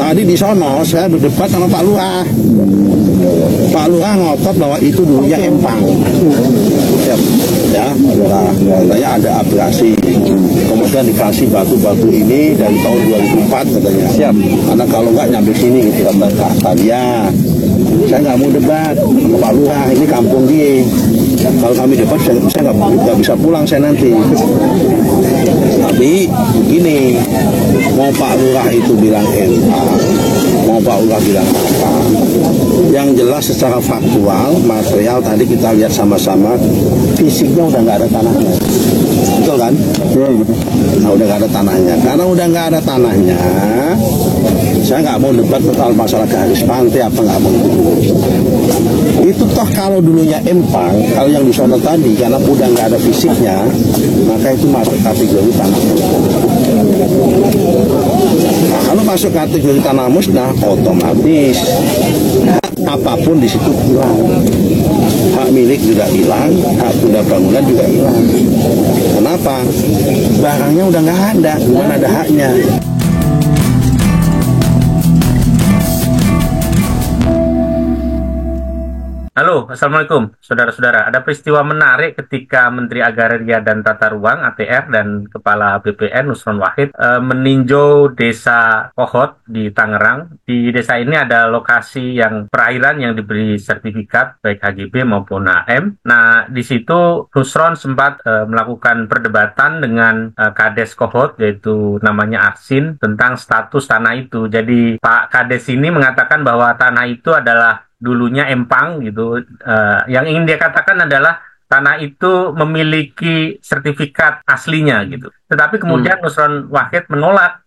Tadi di sono saya berdebat sama Pak Lurah. Pak Lurah ngotot bahwa itu dulunya empang. Ya, Pak Lurah. Katanya ada abrasi. Kemudian dikasih batu-batu ini dari tahun 2004 katanya. Siap. Karena kalau nggak nyampe sini gitu kata dia. Saya nggak mau debat sama Pak Lurah. Ini kampung dia. Kalau kami debat saya nggak bisa pulang saya nanti. Tapi begini, mau Pak Lurah itu bilang empang, mau Pak Lurah bilang apa, yang jelas secara faktual, material tadi kita lihat sama-sama, fisiknya udah nggak ada tanahnya, betul kan? Nah, udah nggak ada tanahnya. Karena udah nggak ada tanahnya, saya nggak mau debat soal masalah garis pantai apa nggak mau. Itu toh kalau dulunya empang, kalau yang di sana tadi karena udah nggak ada fisiknya, maka itu masuk kategori tanah. Nah, kalau masuk kategori tanah musnah, otomatis apapun di situ hilang. Hak milik juga hilang, hak guna bangunan juga hilang. Kenapa? Barangnya udah nggak ada, bukan ada haknya. Halo, Assalamualaikum saudara-saudara. Ada peristiwa menarik ketika Menteri Agraria dan Tata Ruang (ATR) dan Kepala BPN Nusron Wahid meninjau desa Kohot di Tangerang. Di desa ini ada lokasi yang perairan yang diberi sertifikat baik HGB maupun AM. Nah, di situ Nusron sempat melakukan perdebatan dengan Kades Kohot, yaitu namanya Arsin, tentang status tanah itu. Jadi Pak Kades ini mengatakan bahwa tanah itu adalah dulunya empang gitu. Yang ingin dia katakan adalah tanah itu memiliki sertifikat aslinya gitu. Tetapi kemudian Nusron Wahid menolak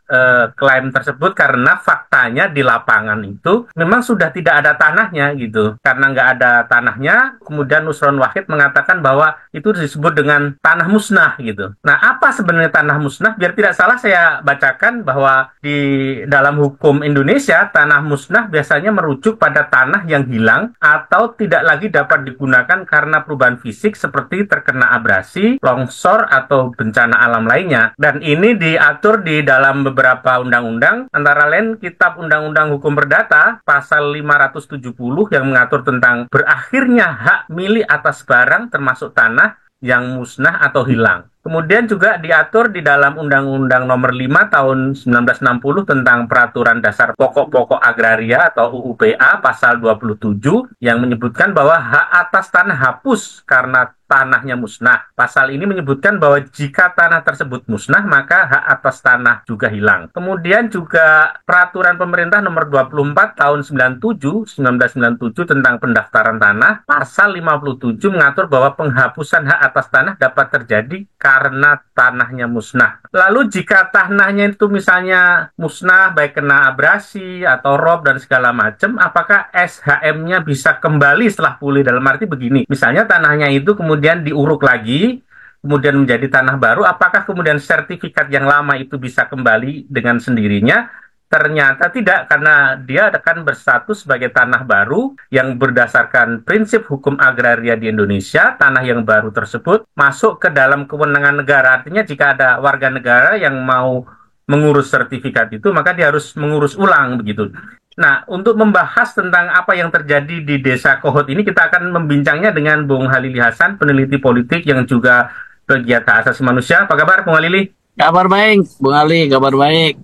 klaim tersebut karena faktanya di lapangan itu memang sudah tidak ada tanahnya gitu. Karena nggak ada tanahnya, kemudian Nusron Wahid mengatakan bahwa itu disebut dengan tanah musnah gitu. Nah, apa sebenarnya tanah musnah? Biar tidak salah saya bacakan bahwa di dalam hukum Indonesia, tanah musnah biasanya merujuk pada tanah yang hilang atau tidak lagi dapat digunakan karena perubahan fisik seperti terkena abrasi, longsor, atau bencana alam lainnya. Dan ini diatur di dalam beberapa undang-undang, antara lain Kitab Undang-Undang Hukum Perdata pasal 570 yang mengatur tentang berakhirnya hak milik atas barang termasuk tanah yang musnah atau hilang. Kemudian juga diatur di dalam Undang-Undang Nomor 5 Tahun 1960 tentang Peraturan Dasar Pokok-Pokok Agraria atau UUPA pasal 27 yang menyebutkan bahwa hak atas tanah hapus karena tanahnya musnah. Pasal ini menyebutkan bahwa jika tanah tersebut musnah, maka hak atas tanah juga hilang. Kemudian juga Peraturan Pemerintah Nomor 24 Tahun 1997 tentang pendaftaran tanah, pasal 57 mengatur bahwa penghapusan hak atas tanah dapat terjadi karena tanahnya musnah. Lalu jika tanahnya itu misalnya musnah, baik kena abrasi atau rob dan segala macam, apakah SHM-nya bisa kembali setelah pulih? Dalam arti begini, misalnya tanahnya itu kemudian diuruk lagi, kemudian menjadi tanah baru, apakah kemudian sertifikat yang lama itu bisa kembali dengan sendirinya? Ternyata tidak, karena dia akan berstatus sebagai tanah baru yang berdasarkan prinsip hukum agraria di Indonesia. Tanah yang baru tersebut masuk ke dalam kewenangan negara. Artinya jika ada warga negara yang mau mengurus sertifikat itu, maka dia harus mengurus ulang begitu. Nah, untuk membahas tentang apa yang terjadi di Desa Kohot ini, kita akan membincangnya dengan Bung Halili Hasan, peneliti politik yang juga pegiat hak asasi manusia. Apa kabar, Bung Halili? Kabar baik, Bung Ali, kabar baik.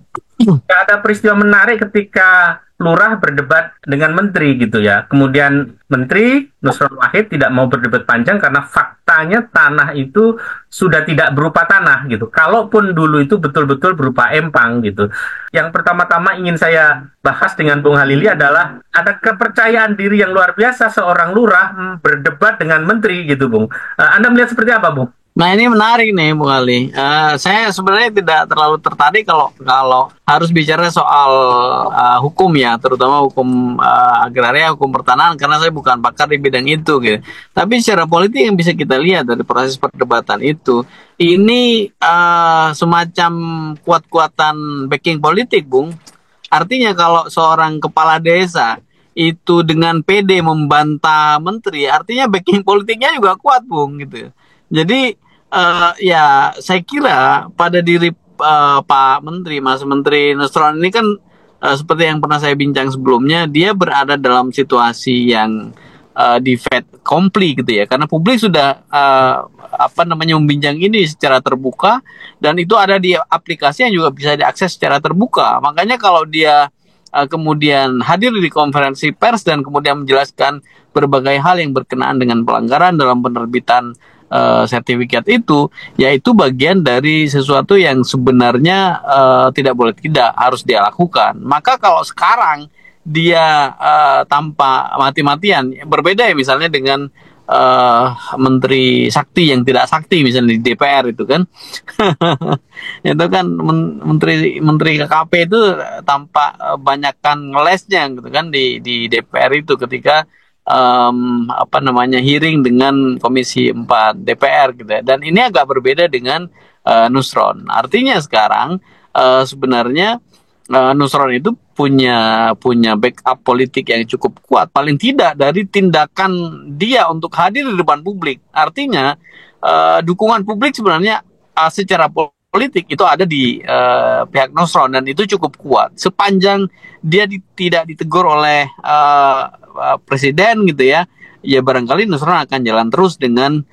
Ada peristiwa menarik ketika lurah berdebat dengan menteri gitu ya. Kemudian menteri Nusron Wahid tidak mau berdebat panjang karena faktanya tanah itu sudah tidak berupa tanah gitu. Kalaupun dulu itu betul-betul berupa empang gitu. Yang pertama-tama ingin saya bahas dengan Bung Halili adalah ada kepercayaan diri yang luar biasa seorang lurah berdebat dengan menteri gitu, Bung. Anda melihat seperti apa, Bung? Nah, ini menarik nih, Bung Ali. Saya sebenarnya tidak terlalu tertarik kalau harus bicara soal hukum ya, terutama hukum agraria, hukum pertanahan, karena saya bukan pakar di bidang itu gitu. Tapi secara politik yang bisa kita lihat dari proses perdebatan itu, ini semacam kuat-kuatan backing politik, Bung. Artinya kalau seorang kepala desa itu dengan PD membantah menteri, artinya backing politiknya juga kuat, Bung, gitu. Jadi ya saya kira pada diri Pak Menteri, Mas Menteri Nusron ini kan seperti yang pernah saya bincang sebelumnya, dia berada dalam situasi yang di fait accompli gitu ya, karena publik sudah membincang ini secara terbuka, dan itu ada di aplikasi yang juga bisa diakses secara terbuka. Makanya kalau dia kemudian hadir di konferensi pers dan kemudian menjelaskan berbagai hal yang berkenaan dengan pelanggaran dalam penerbitan sertifikat itu, yaitu bagian dari sesuatu yang sebenarnya tidak boleh tidak harus dia lakukan. Maka kalau sekarang dia tanpa mati-matian, berbeda ya misalnya dengan menteri sakti yang tidak sakti misalnya di DPR itu kan. Itu kan menteri KKP itu tampak banyakkan ngelesnya gitu kan di DPR itu ketika hearing dengan Komisi 4 DPR gitu ya. Dan ini agak berbeda dengan Nusron. Artinya sekarang sebenarnya Nusron itu punya backup politik yang cukup kuat, paling tidak dari tindakan dia untuk hadir di depan publik. Artinya dukungan publik sebenarnya secara politik itu ada di pihak Nusron, dan itu cukup kuat sepanjang dia tidak ditegur oleh presiden gitu ya. Ya barangkali Nusron akan jalan terus dengan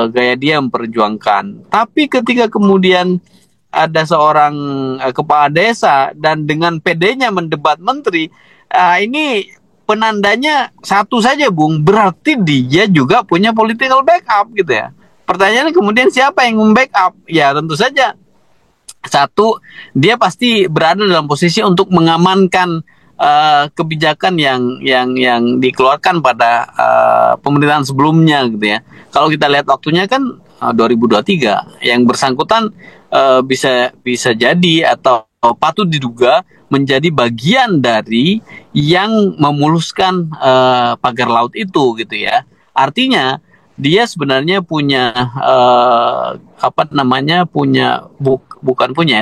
gaya dia memperjuangkan. Tapi ketika kemudian ada seorang kepala desa dan dengan PD-nya mendebat menteri, ini penandanya satu saja, Bung, berarti dia juga punya political backup gitu ya. Pertanyaannya kemudian siapa yang membackup? Ya tentu saja satu, dia pasti berada dalam posisi untuk mengamankan kebijakan yang dikeluarkan pada pemerintahan sebelumnya gitu ya. Kalau kita lihat waktunya kan 2023, yang bersangkutan bisa jadi atau patut diduga menjadi bagian dari yang memuluskan pagar laut itu gitu ya. Artinya dia sebenarnya punya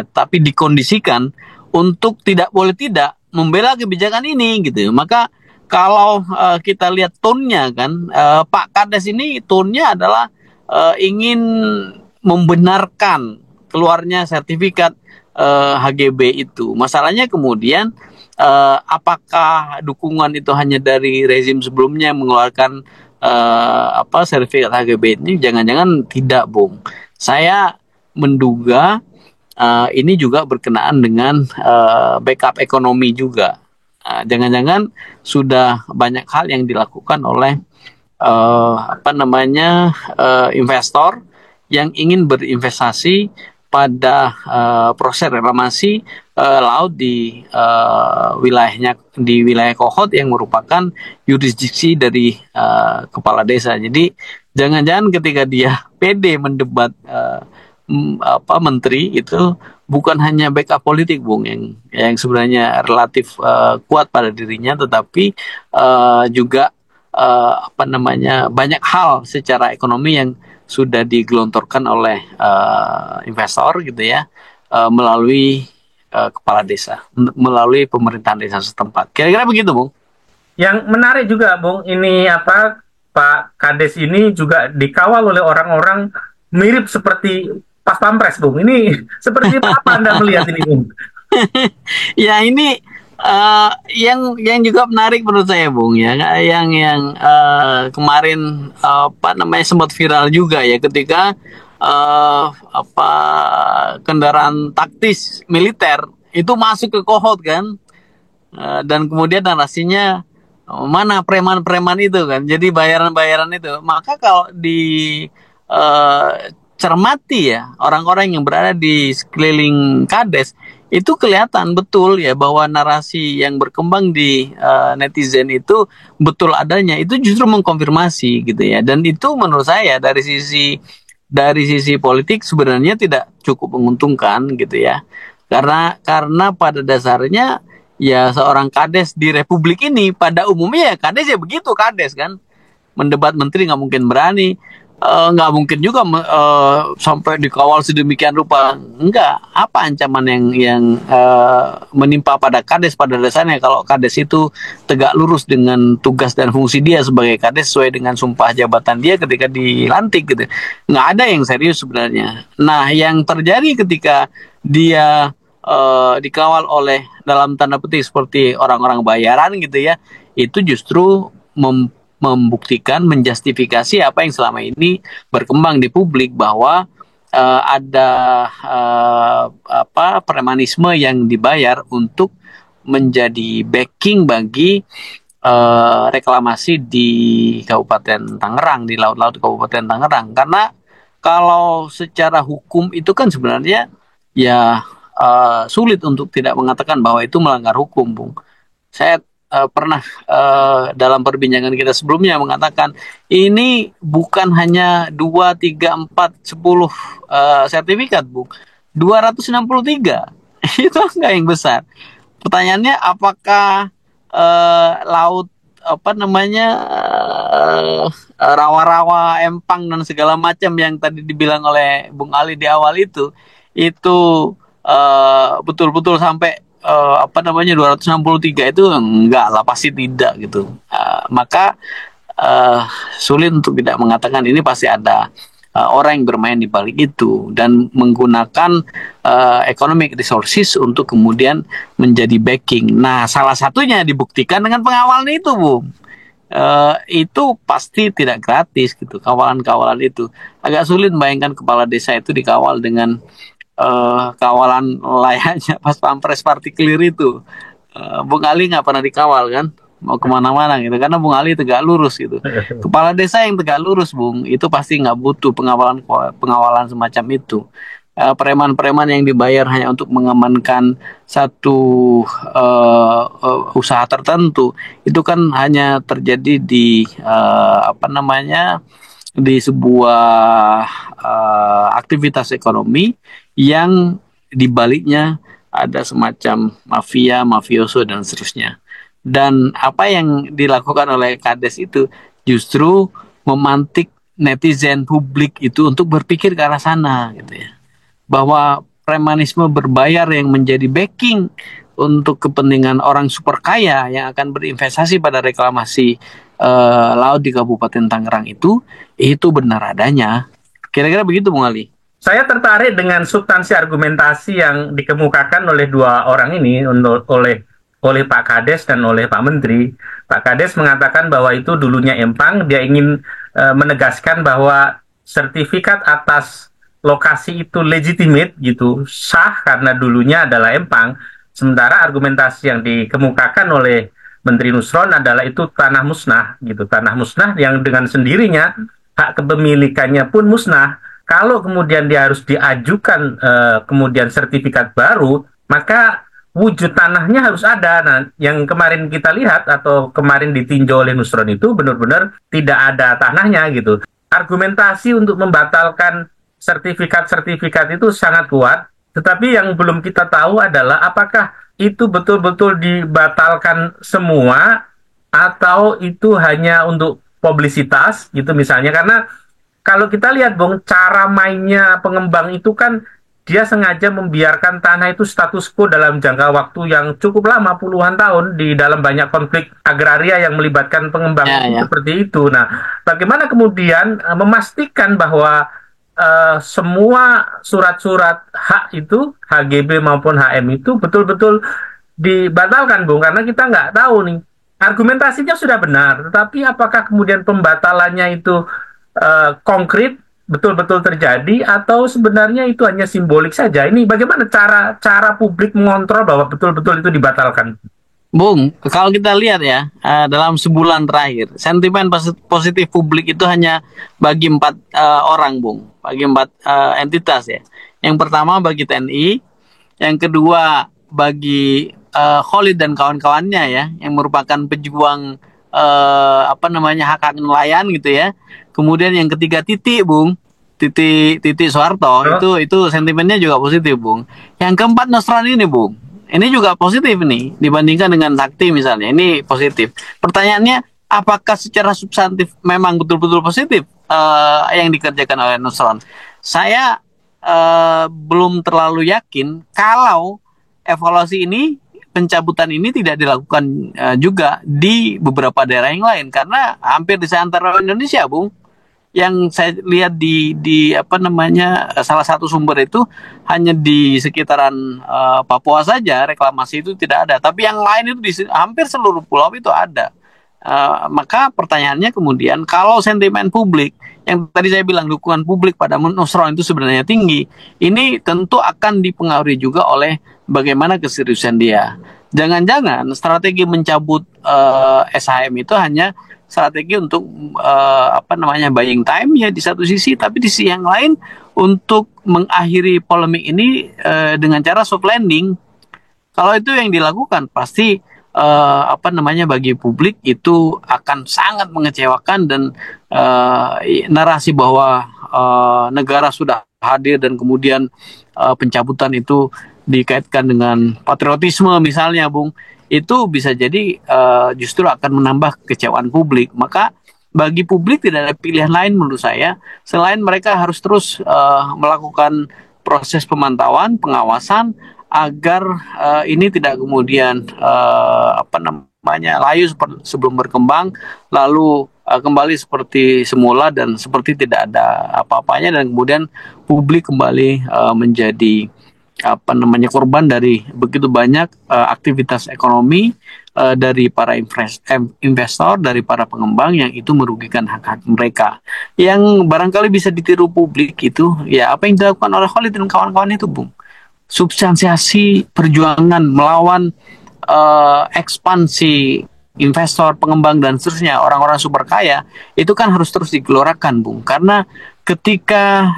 tapi dikondisikan untuk tidak boleh tidak membela kebijakan ini gitu. Maka kalau kita lihat tone-nya kan, Pak Kades ini tone-nya adalah ingin membenarkan keluarnya sertifikat HGB itu. Masalahnya kemudian apakah dukungan itu hanya dari rezim sebelumnya yang mengeluarkan sertifikat HGB ini? Jangan-jangan tidak, Bung. Saya menduga ini juga berkenaan dengan backup ekonomi juga. Jangan-jangan sudah banyak hal yang dilakukan oleh investor yang ingin berinvestasi pada proses reklamasi laut di wilayah Kohot yang merupakan yurisdiksi dari kepala desa. Jadi jangan-jangan ketika dia pede mendebat menteri itu bukan hanya backup politik, Bung, yang sebenarnya relatif kuat pada dirinya, tetapi juga banyak hal secara ekonomi yang sudah digelontorkan oleh investor gitu ya, melalui kepala desa, melalui pemerintahan desa setempat. Kira-kira begitu, Bung. Yang menarik juga, Bung, ini Pak Kades ini juga dikawal oleh orang-orang mirip seperti Pas Pampres, Bung. Ini seperti apa Anda melihat ini, Bung? Ya ini yang juga menarik menurut saya, Bung, ya, yang kemarin sempat viral juga ya ketika kendaraan taktis militer itu masuk ke Kohot kan, dan kemudian narasinya mana preman-preman itu kan, jadi bayaran-bayaran itu. Maka kalau cermati ya orang-orang yang berada di sekeliling Kades, itu kelihatan betul ya bahwa narasi yang berkembang di netizen itu betul adanya, itu justru mengkonfirmasi gitu ya. Dan itu menurut saya dari sisi politik sebenarnya tidak cukup menguntungkan gitu ya. Karena pada dasarnya ya seorang Kades di Republik ini pada umumnya ya Kades ya begitu, Kades kan. Mendebat menteri nggak mungkin berani. Nggak mungkin juga sampai dikawal sedemikian rupa. Enggak. Apa ancaman yang menimpa pada Kades pada dasarnya kalau Kades itu tegak lurus dengan tugas dan fungsi dia sebagai Kades sesuai dengan sumpah jabatan dia ketika dilantik gitu. Nggak ada yang serius sebenarnya. Nah, yang terjadi ketika dia dikawal oleh dalam tanda petik seperti orang-orang bayaran gitu ya, itu justru membuktikan, menjustifikasi apa yang selama ini berkembang di publik bahwa ada premanisme yang dibayar untuk menjadi backing bagi reklamasi di Kabupaten Tangerang, di laut-laut Kabupaten Tangerang. Karena kalau secara hukum itu kan sebenarnya ya sulit untuk tidak mengatakan bahwa itu melanggar hukum, Bung. Saya pernah dalam perbincangan kita sebelumnya mengatakan ini bukan hanya 2, 3, 4, 10 sertifikat, Bung. 263. Itu angka yang besar. Pertanyaannya apakah laut rawa-rawa, empang dan segala macam yang tadi dibilang oleh Bung Ali di awal itu betul-betul sampai 263 itu enggak lah, pasti tidak gitu. Maka sulit untuk tidak mengatakan ini pasti ada orang yang bermain di balik itu dan menggunakan economic resources untuk kemudian menjadi backing. Nah, salah satunya dibuktikan dengan pengawalan itu, Bu. Itu pasti tidak gratis gitu, kawalan-kawalan itu. Agak sulit membayangkan kepala desa itu dikawal dengan kawalan layaknya pas pampres partikelir itu. Bung Ali nggak pernah dikawal kan, mau kemana-mana gitu, karena Bung Ali tegak lurus gitu. Kepala desa yang tegak lurus, Bung, itu pasti nggak butuh pengawalan semacam itu. Preman-preman yang dibayar hanya untuk mengamankan satu usaha tertentu itu kan hanya terjadi di di sebuah aktivitas ekonomi yang dibaliknya ada semacam mafia, mafioso dan seterusnya. Dan apa yang dilakukan oleh Kades itu justru memantik netizen publik itu untuk berpikir ke arah sana gitu ya. Bahwa premanisme berbayar yang menjadi backing untuk kepentingan orang super kaya yang akan berinvestasi pada reklamasi laut di Kabupaten Tangerang itu benar adanya. Kira-kira begitu, Bung Ali. Saya tertarik dengan substansi argumentasi yang dikemukakan oleh dua orang ini, oleh Pak Kades dan oleh Pak Menteri. Pak Kades mengatakan bahwa itu dulunya empang, dia ingin menegaskan bahwa sertifikat atas lokasi itu legitimate gitu, sah karena dulunya adalah empang. Sementara argumentasi yang dikemukakan oleh Menteri Nusron adalah itu tanah musnah gitu, tanah musnah yang dengan sendirinya hak kepemilikannya pun musnah. Kalau kemudian dia harus diajukan kemudian sertifikat baru, maka wujud tanahnya harus ada. Nah, yang kemarin kita lihat atau kemarin ditinjau oleh Nusron itu benar-benar tidak ada tanahnya gitu. Argumentasi untuk membatalkan sertifikat-sertifikat itu sangat kuat, tetapi yang belum kita tahu adalah apakah itu betul-betul dibatalkan semua atau itu hanya untuk publisitas gitu misalnya. Karena kalau kita lihat, Bung, cara mainnya pengembang itu kan dia sengaja membiarkan tanah itu status quo dalam jangka waktu yang cukup lama, puluhan tahun, di dalam banyak konflik agraria yang melibatkan pengembang seperti itu. Nah, bagaimana kemudian memastikan bahwa semua surat-surat hak itu, HGB maupun HM itu betul-betul dibatalkan, Bung, karena kita nggak tahu nih. Argumentasinya sudah benar, tetapi apakah kemudian pembatalannya itu konkret, betul-betul terjadi, atau sebenarnya itu hanya simbolik saja? Ini bagaimana cara publik mengontrol bahwa betul-betul itu dibatalkan? Bung, kalau kita lihat ya, dalam sebulan terakhir, sentimen positif publik itu hanya bagi 4 orang, Bung. Bagi 4 entitas ya. Yang pertama bagi TNI, yang kedua bagi Khalid dan kawan-kawannya ya, yang merupakan pejuang hak-hak nelayan gitu ya. Kemudian yang ketiga Titi, Bung. Titi Soeharto, itu sentimennya juga positif, Bung. Yang keempat Nusron ini, Bung. Ini juga positif nih dibandingkan dengan Sakti misalnya. Ini positif. Pertanyaannya, apakah secara substantif memang betul-betul positif yang dikerjakan oleh Nusron? Saya belum terlalu yakin kalau evaluasi ini, pencabutan ini tidak dilakukan juga di beberapa daerah yang lain, karena hampir di seantero Indonesia, Bung. yang saya lihat di apa namanya salah satu sumber itu hanya di sekitaran Papua saja reklamasi itu tidak ada, tapi yang lain itu di hampir seluruh pulau itu ada. Maka pertanyaannya kemudian kalau sentimen publik yang tadi saya bilang dukungan publik pada Nusron itu sebenarnya tinggi, ini tentu akan dipengaruhi juga oleh bagaimana keseriusan dia. Jangan-jangan strategi mencabut SHM itu hanya strategi untuk apa namanya buying time ya di satu sisi, tapi di sisi yang lain untuk mengakhiri polemik ini dengan cara soft landing. Kalau itu yang dilakukan pasti apa namanya bagi publik itu akan sangat mengecewakan, dan narasi bahwa negara sudah hadir dan kemudian pencabutan itu dikaitkan dengan patriotisme misalnya, Bung, itu bisa jadi justru akan menambah kekecewaan publik. Maka bagi publik tidak ada pilihan lain menurut saya selain mereka harus terus melakukan proses pemantauan, pengawasan agar ini tidak kemudian apa namanya layu sebelum berkembang lalu kembali seperti semula dan seperti tidak ada apa-apanya, dan kemudian publik kembali menjadi apa namanya korban dari begitu banyak aktivitas ekonomi dari para investor, dari para pengembang yang itu merugikan hak-hak mereka. Yang barangkali bisa ditiru publik itu ya apa yang dilakukan oleh Khalid dan kawan-kawan itu, Bung. Substansiasi perjuangan melawan ekspansi investor, pengembang dan seterusnya, orang-orang super kaya itu kan harus terus digelorakan, Bung. Karena ketika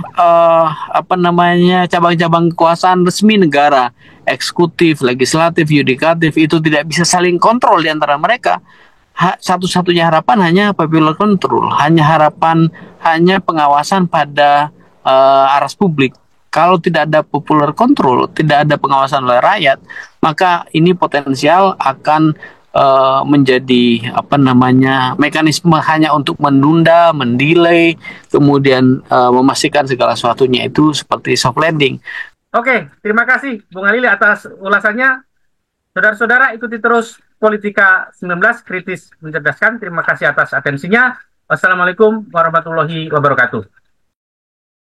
apa namanya cabang-cabang kekuasaan resmi negara, eksekutif, legislatif, yudikatif itu tidak bisa saling kontrol di antara mereka, satu-satunya harapan hanya popular control, hanya pengawasan pada aras publik. Kalau tidak ada popular control, tidak ada pengawasan oleh rakyat, maka ini potensial akan menjadi apa namanya mekanisme hanya untuk menunda, mendelay, kemudian memastikan segala sesuatunya itu seperti soft landing. Oke, terima kasih Bung Halili atas ulasannya. Saudara-saudara, ikuti terus Politika 19 kritis mencerdaskan. Terima kasih atas atensinya. Wassalamualaikum warahmatullahi wabarakatuh.